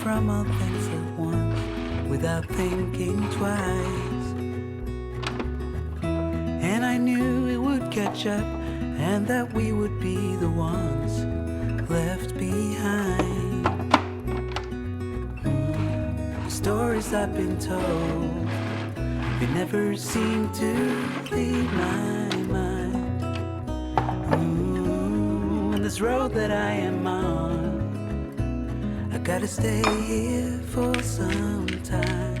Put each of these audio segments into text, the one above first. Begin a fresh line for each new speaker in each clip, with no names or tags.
from all things at once without thinking twice. And I knew it would catch up and that we would be the ones left behind. The stories I've been told, they never seem to leave my mind. And this road that I am on, I gotta stay here for some time.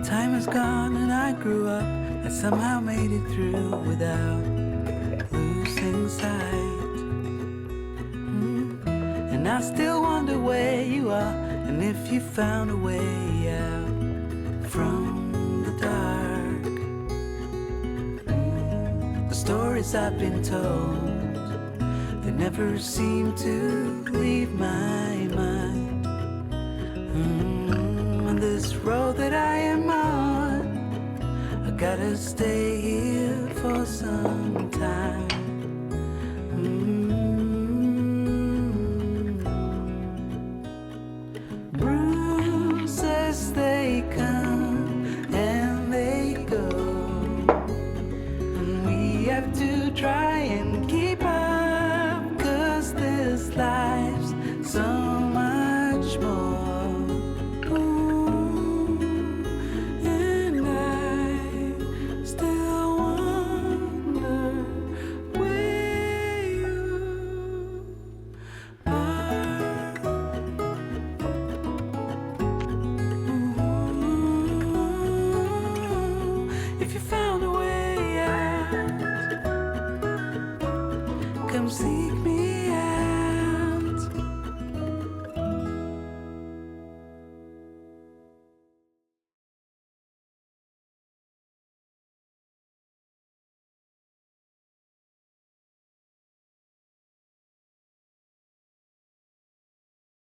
Time has gone and I grew up. I somehow made it through without losing sight. And I still wonder where you are and if you found a way out from the dark. The stories I've been told, they never seem to leave my mind. On this road that I am on, I gotta stay here for some time. Bruises, they come and they go, and we have to try and keep up, 'cause this life's so much more. Ooh, and I still wonder where you are. Ooh, if you found a way out, come see.